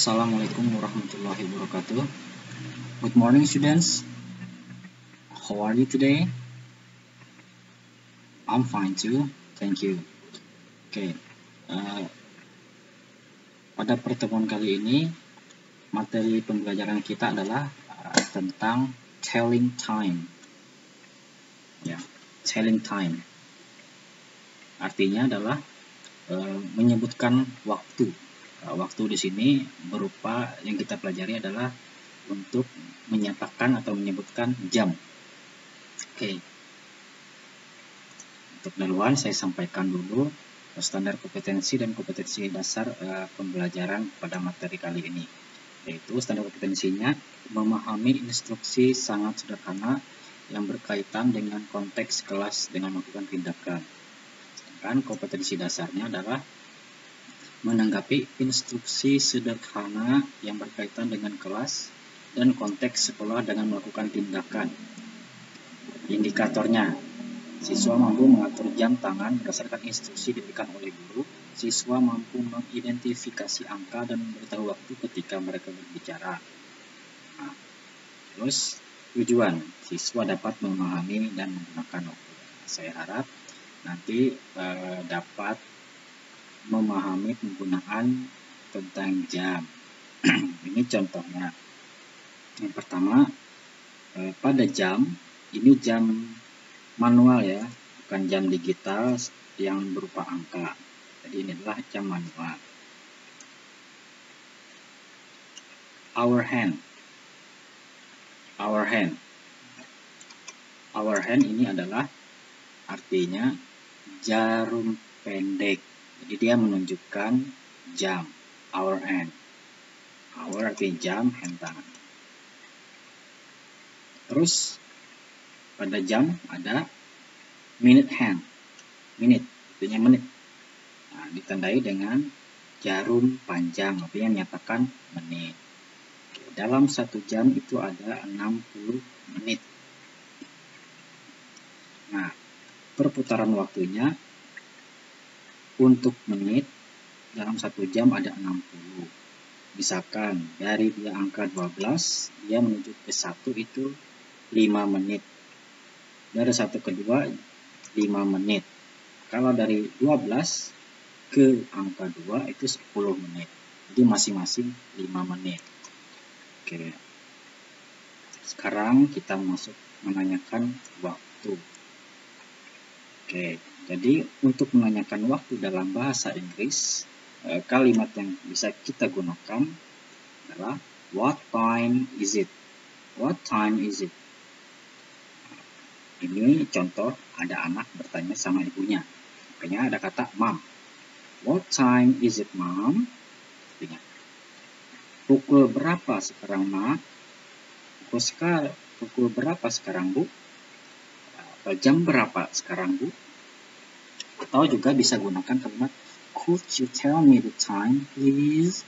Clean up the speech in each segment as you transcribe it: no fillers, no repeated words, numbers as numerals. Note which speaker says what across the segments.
Speaker 1: Assalamualaikum warahmatullahi wabarakatuh. Good morning students. How are you today? I'm fine too. Thank you. Oke. Pada pertemuan kali ini materi pembelajaran kita adalah tentang telling time. Ya, telling time. Artinya adalah menyebutkan waktu. Waktu di sini berupa yang kita pelajari adalah untuk menyatakan atau menyebutkan jam. Oke. Untuk dahuluan saya sampaikan dulu standar kompetensi dan kompetensi dasar pembelajaran pada materi kali ini. Yaitu standar kompetensinya memahami instruksi sangat sederhana yang berkaitan dengan konteks kelas dengan melakukan tindakan. Sedangkan kompetensi dasarnya adalah menanggapi instruksi sederhana yang berkaitan dengan kelas dan konteks sekolah dengan melakukan tindakan. Indikatornya, siswa mampu mengatur jam tangan berdasarkan instruksi diberikan oleh guru. Siswa mampu mengidentifikasi angka dan memberitahu waktu ketika mereka berbicara. Nah, terus tujuan, siswa dapat memahami dan menggunakan waktu. Saya harap nanti dapat memahami penggunaan tentang jam. Ini contohnya. Yang pertama, pada jam, ini jam manual ya, bukan jam digital yang berupa angka. Jadi ini adalah jam manual. Hour hand. Hour hand. Hour hand ini adalah artinya jarum pendek. Jadi dia menunjukkan jam, hour hand. Hour artinya jam, hand tangan. Terus pada jam ada minute hand. Minute artinya menit. Nah, ditandai dengan jarum panjang, artinya menyatakan menit. Dalam 1 jam itu ada 60 menit. Nah, perputaran waktunya untuk menit dalam 1 jam ada 60. Misalkan dari dia angka 12, dia menuju ke 1 itu 5 menit. Dari 1 ke 2, 5 menit. Kalau dari 12 ke angka 2 itu 10 menit. Jadi masing-masing 5 menit. Oke. Sekarang kita masuk menanyakan waktu. Oke. Jadi untuk menanyakan waktu dalam bahasa Inggris, kalimat yang bisa kita gunakan adalah what time is it? What time is it? Ini contoh ada anak bertanya sama ibunya. Makanya ada kata mom. What time is it, mom? Artinya, pukul berapa sekarang, ma? Pukul berapa sekarang, bu? Atau jam berapa sekarang, bu? Atau juga bisa gunakan kalimat could you tell me the time, please?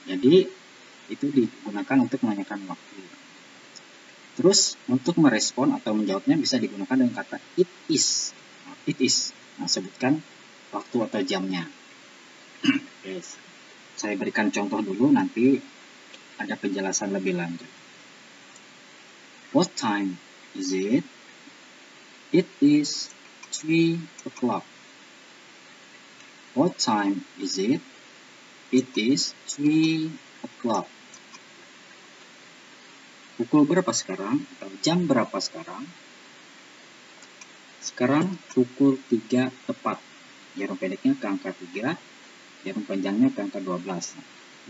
Speaker 1: Jadi itu digunakan untuk menanyakan waktu. Terus untuk merespon atau menjawabnya bisa digunakan dengan kata it is. It is. Nah, sebutkan waktu atau jamnya. Yes. Saya berikan contoh dulu, nanti ada penjelasan lebih lanjut. What time is it? It is 3 o'clock. What time is it? It is 3 o'clock. Pukul berapa sekarang? Atau jam berapa sekarang? Sekarang pukul 3 tepat. Jarum pendeknya ke angka 3, jarum panjangnya ke angka 12.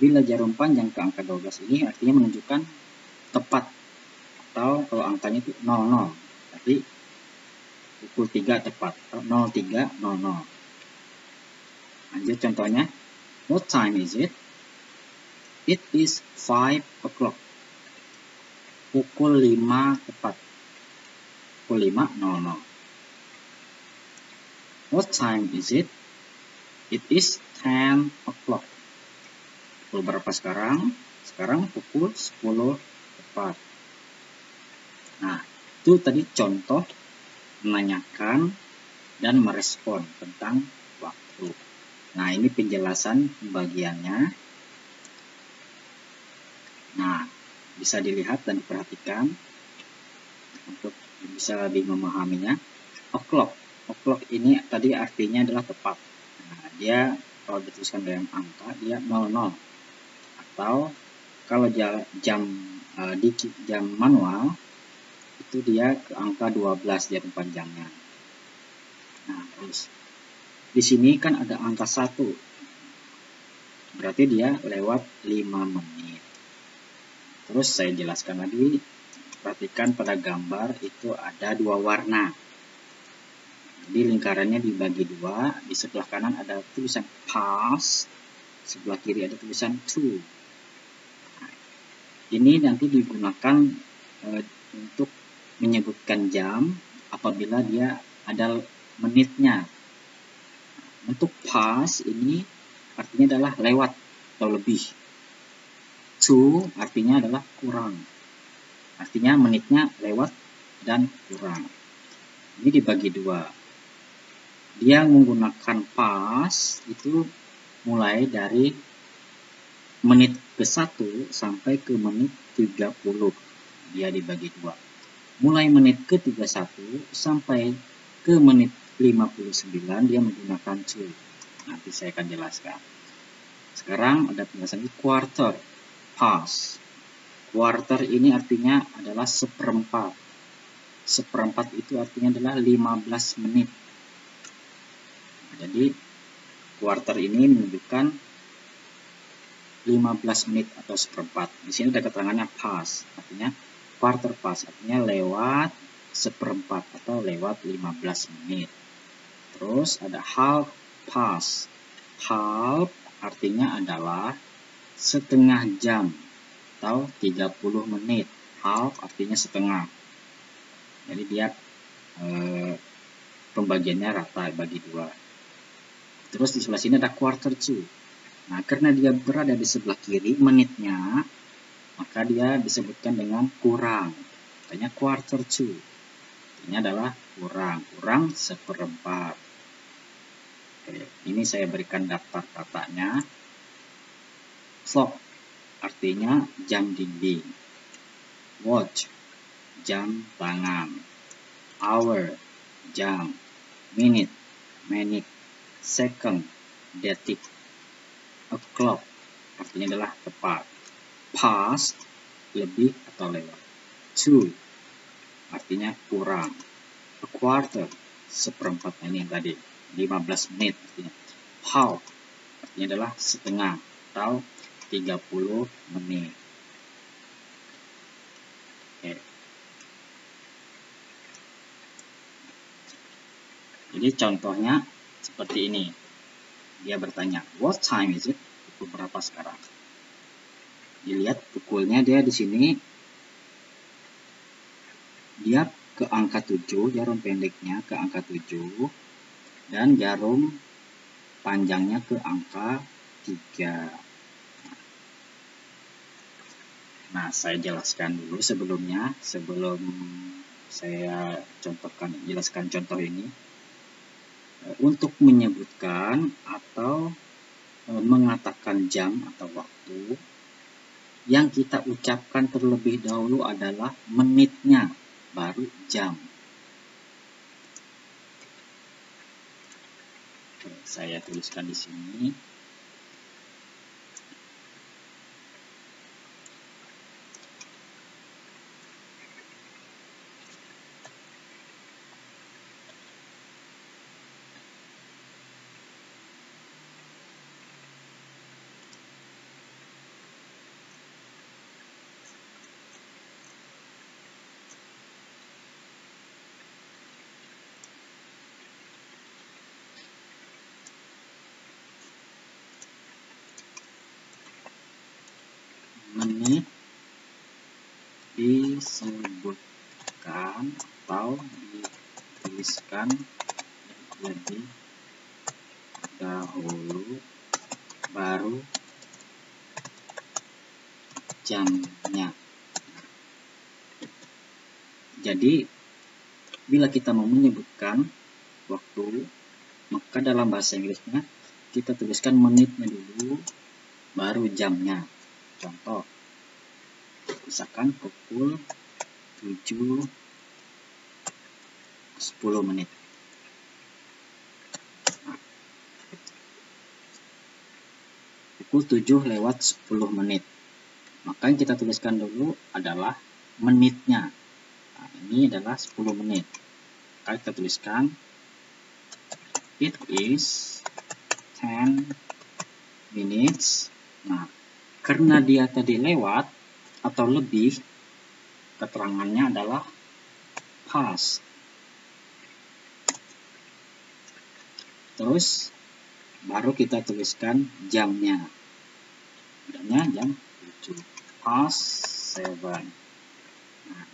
Speaker 1: Bila jarum panjang ke angka 12 ini artinya menunjukkan tepat. Atau kalau angkanya itu 00. Jadi pukul 3 tepat. 03.00. Lanjut contohnya. What time is it? It is 5 o'clock. Pukul 5 tepat. Pukul 5.00. What time is it? It is 10 o'clock. Pukul berapa sekarang? Sekarang pukul 10 tepat. Nah, itu tadi contoh menanyakan dan merespon tentang waktu. Nah, ini penjelasan pembagiannya. Nah, bisa dilihat dan diperhatikan untuk bisa lebih memahaminya. O'clock. O'clock ini tadi artinya adalah tepat. Nah, dia kalau dituliskan dengan angka, dia 00. Atau kalau di jam manual, itu dia ke angka 12 jam panjangnya. Nah, terus di sini kan ada angka 1. Berarti dia lewat 5 menit. Terus saya jelaskan lagi. Perhatikan pada gambar itu ada 2 warna. Jadi lingkarannya dibagi 2. Di sebelah kanan ada tulisan past, sebelah kiri ada tulisan to. Nah, ini nanti digunakan untuk menyebutkan jam apabila dia ada menitnya. Untuk past ini artinya adalah lewat atau lebih. To artinya adalah kurang. Artinya menitnya lewat dan kurang. Ini dibagi 2. Dia menggunakan past itu mulai dari menit ke-1 sampai ke menit 30. Dia dibagi 2. Mulai menit ke-31 sampai ke menit 59 dia menggunakan to. Nanti saya akan jelaskan. Sekarang ada penjelasan quarter past. Quarter ini artinya adalah seperempat. Seperempat itu artinya adalah 15 menit. Jadi quarter ini menunjukkan 15 menit atau seperempat. Di sini ada keterangannya past, artinya quarter past, artinya lewat seperempat atau lewat 15 menit. Terus ada half past. Half artinya adalah setengah jam atau 30 menit. Half artinya setengah. Jadi dia pembagiannya rata bagi 2. Terus di sebelah sini ada quarter to. Nah, karena dia berada di sebelah kiri menitnya, maka dia disebutkan dengan kurang. Makanya quarter to. Ini adalah kurang seperempat. Oke, ini saya berikan daftar katanya. Clock artinya jam dinding. Watch, jam tangan. Hour, jam. Minute, menit. Second, detik. O'clock artinya adalah tepat. Past, lebih atau lewat. To, artinya kurang. A quarter, seperempat, ini yang tadi 15 menit artinya. Half artinya adalah setengah atau 30 menit. Oke. Jadi contohnya seperti ini. Dia bertanya, what time is it? Pukul berapa sekarang? Dilihat pukulnya dia di sini. Dia ke angka 7, jarum pendeknya ke angka 7 dan jarum panjangnya ke angka 3. Nah, saya jelaskan dulu sebelumnya, sebelum saya jelaskan contoh ini. Untuk menyebutkan atau mengatakan jam atau waktu, yang kita ucapkan terlebih dahulu adalah menitnya, baru jam. Oke, saya tuliskan di sini. Menit disebutkan atau dituliskan lebih dahulu baru jamnya. Jadi bila kita mau menyebutkan waktu, maka dalam bahasa Inggrisnya kita tuliskan menitnya dulu baru jamnya. Contoh, misalkan pukul 7.10 menit. Nah, pukul 7:10 menit. Maka yang kita tuliskan dulu adalah menitnya. Nah, ini adalah 10 menit. Maka kita tuliskan it is 10 minutes. Nah, karena dia tadi lewat atau lebih, keterangannya adalah past. Terus baru kita tuliskan jamnya. Jamnya jam 7. Past 7. Nah,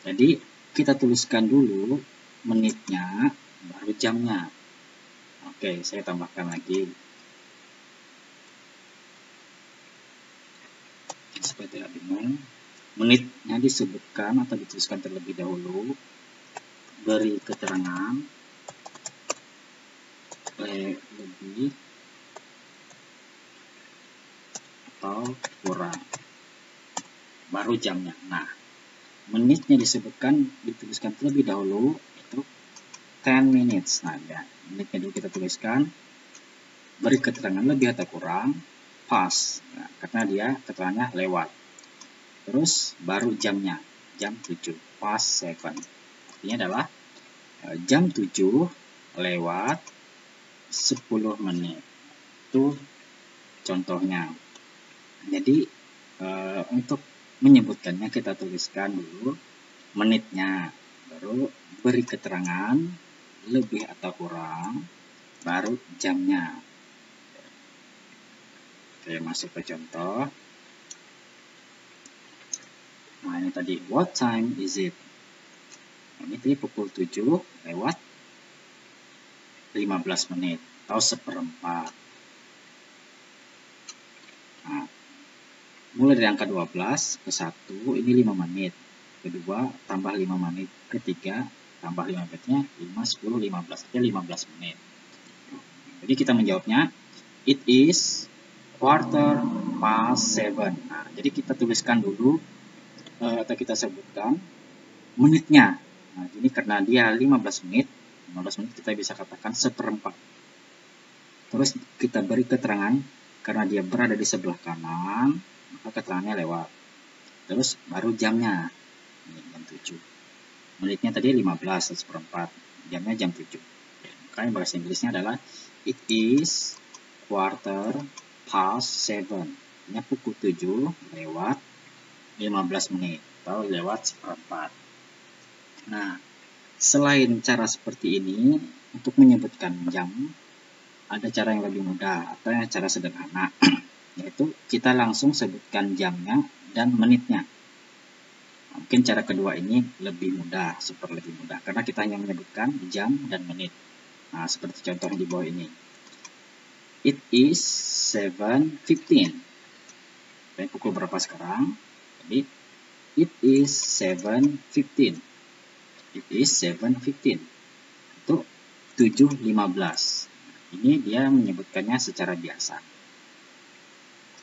Speaker 1: jadi kita tuliskan dulu menitnya, baru jamnya. Oke, saya tambahkan lagi. Supaya tidak bingung. Menitnya disebutkan atau dituliskan terlebih dahulu. Beri keterangan lebih atau kurang. Baru jamnya. Nah, menitnya dituliskan terlebih dahulu, itu 10 minutes. Nah, ya, menitnya dulu kita tuliskan, beri keterangan lebih atau kurang, past. Nah, karena dia keterangannya lewat. Terus baru jamnya, jam 7, past 7. Artinya adalah jam 7 lewat 10 menit. Itu contohnya. Jadi untuk menyebutkannya kita tuliskan dulu menitnya, baru beri keterangan lebih atau kurang, baru jamnya. Oke, masuk ke contoh. Nah, ini tadi, what time is it? Ini tadi pukul 7 lewat 15 menit atau 1/4. Nah, mulai dari angka 12 ke 1, ini 5 menit. Kedua, tambah 5 menit. Ketiga, tambah 5 menitnya, 5, 10, 15. Jadi 15 menit. Jadi kita menjawabnya, it is 7:15. Nah, jadi kita tuliskan dulu, atau kita sebutkan menitnya. Nah, jadi karena dia 15 menit kita bisa katakan 1/4. Terus kita beri keterangan, karena dia berada di sebelah kanan, maka keterangannya lewat. Terus baru jamnya, ini jam 7. Menitnya tadi 15, 1/4. Jamnya jam 7. Maka bahasa Inggrisnya adalah it is 7:15. Ini pukul 7 lewat 15 menit atau lewat 1/4. Nah, selain cara seperti ini, untuk menyebutkan jam, ada cara yang lebih mudah atau yang cara sederhana, yaitu kita langsung sebutkan jamnya dan menitnya. Mungkin cara kedua ini lebih mudah, super lebih mudah, karena kita hanya menyebutkan jam dan menit. Nah, seperti contoh di bawah ini. It is 7:15. Dan pukul berapa sekarang? Jadi, it is 7:15. It is 7:15. Itu 7:15. Ini dia menyebutkannya secara biasa.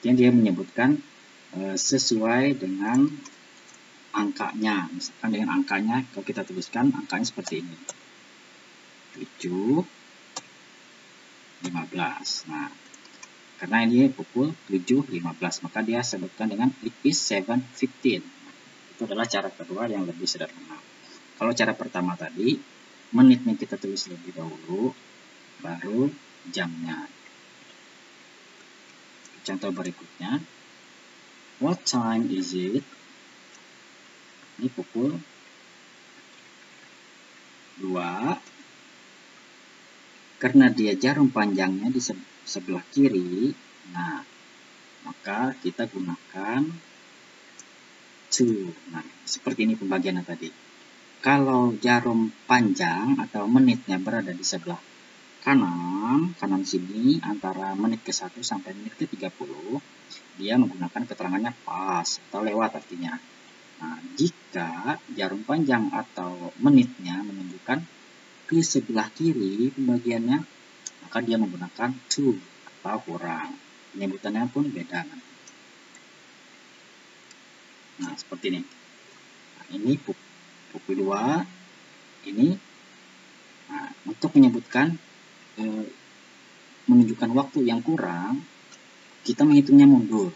Speaker 1: Jadi dia menyebutkan sesuai dengan angkanya. Misalkan dengan angkanya, kalau kita tuliskan angkanya seperti ini. 7:15. Nah, karena ini pukul 7:15, maka dia sebutkan dengan it is 7:15. Itu adalah cara kedua yang lebih sederhana. Kalau cara pertama tadi, menitnya kita tulis lebih dahulu, baru jamnya. Contoh berikutnya, what time is it? Ini pukul 2. Karena dia jarum panjangnya di sebelah kiri, nah, maka kita gunakan to. Nah, seperti ini pembagiannya tadi. Kalau jarum panjang atau menitnya berada di sebelah kanan sini, antara menit ke 1 sampai menit ke 30, dia menggunakan keterangannya pas atau lewat artinya. Nah, jika jarum panjang atau menitnya menunjukkan ke sebelah kiri pembagiannya, maka dia menggunakan to atau kurang. Penyebutannya pun beda. Nah, seperti ini. Nah, ini pukul 2. Ini untuk menyebutkan menunjukkan waktu yang kurang, kita menghitungnya mundur.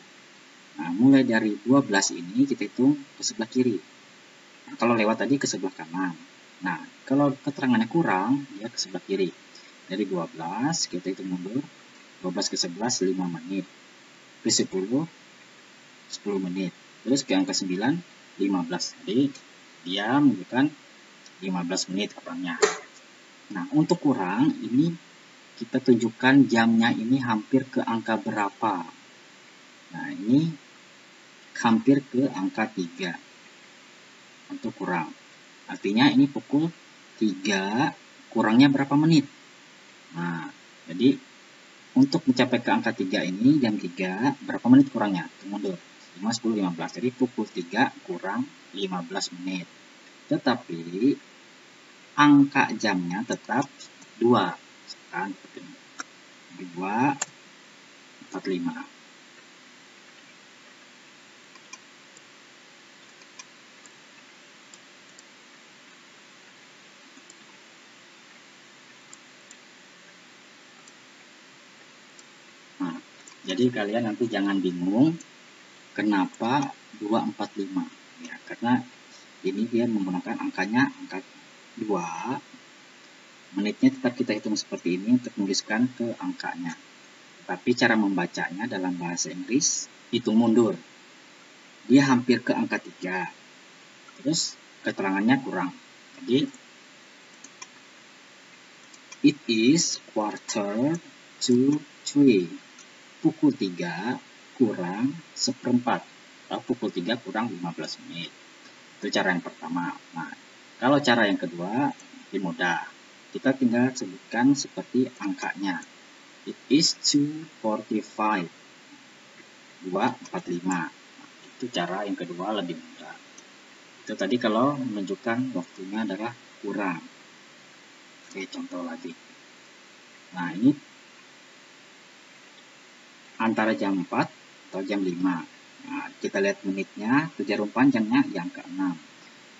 Speaker 1: Nah, mulai dari 12 ini kita hitung ke sebelah kiri. Nah, kalau lewat tadi ke sebelah kanan. Nah, kalau keterangannya kurang, dia ke sebelah kiri. Dari 12 kita hitung mundur. 12 ke 11 5 menit. Ke 10 10 menit. Terus ke angka 9 15. Jadi dia menunjukkan 15 menit kurangnya. Nah, untuk kurang ini kita tunjukkan jamnya ini hampir ke angka berapa. Nah, ini hampir ke angka 3 untuk kurang. Artinya ini pukul 3 kurangnya berapa menit. Nah, jadi untuk mencapai ke angka 3 ini, jam 3, berapa menit kurangnya? Mundur. 5, 10, 15. Jadi pukul 3 kurang 15 menit. Tetapi angka jamnya tetap 2. Misalkan 2, 45. Nah, jadi kalian nanti jangan bingung kenapa 245. Ya, karena ini dia menggunakan angkanya angka 2. Menitnya tetap kita hitung seperti ini untuk menuliskan ke angkanya. Tapi cara membacanya dalam bahasa Inggris, hitung mundur. Dia hampir ke angka 3. Terus keterangannya kurang. Jadi, it is 2:45. Pukul 3 kurang 1/4. Atau pukul 3 kurang 15 menit. Itu cara yang pertama. Nah, kalau cara yang kedua, lebih mudah. Kita tinggal sebutkan seperti angkanya. It is 2:45. 2:45. Itu cara yang kedua, lebih mudah. Itu tadi kalau menunjukkan waktunya adalah kurang. Oke, contoh lagi. Nah, ini antara jam 4 atau jam 5. Nah, kita lihat menitnya, jarum panjangnya di angka 6.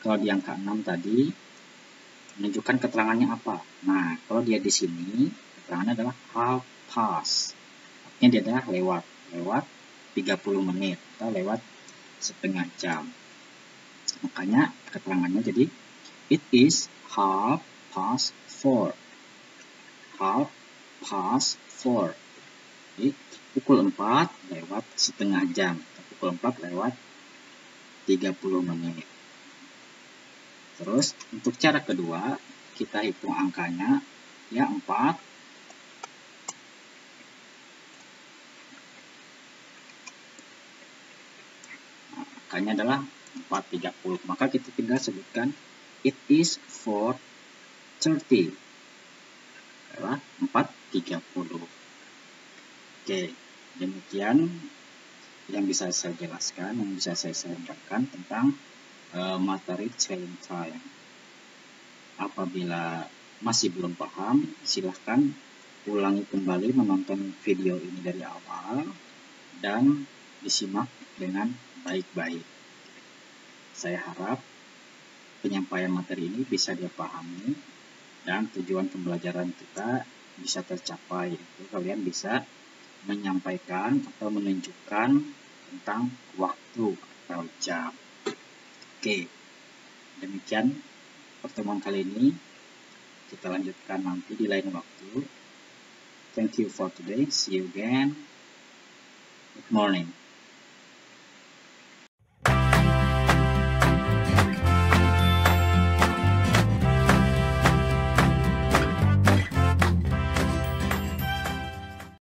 Speaker 1: Kalau di angka 6 tadi menunjukkan keterangannya apa? Nah, kalau dia di sini keterangannya adalah half past. Artinya dia adalah lewat 30 menit atau lewat setengah jam. Makanya keterangannya jadi it is 4:30. 4:30. Jadi pukul 4 lewat setengah jam. Pukul 4 lewat 30 menit. Terus untuk cara kedua, kita hitung angkanya ya 4. Nah, angkanya adalah 4:30. Maka kita tinggal sebutkan it is 4:30. Adalah 4:30. Oke, demikian yang bisa saya jelaskan, yang bisa saya sampaikan tentang materi challenge time. Apabila masih belum paham, silahkan ulangi kembali menonton video ini dari awal dan disimak dengan baik-baik. Saya harap penyampaian materi ini bisa dipahami dan tujuan pembelajaran kita bisa tercapai. Kalian bisa menyampaikan atau menunjukkan tentang waktu atau jam. Oke, demikian pertemuan kali ini. Kita lanjutkan nanti di lain waktu. Thank you for today. See you again. Good morning.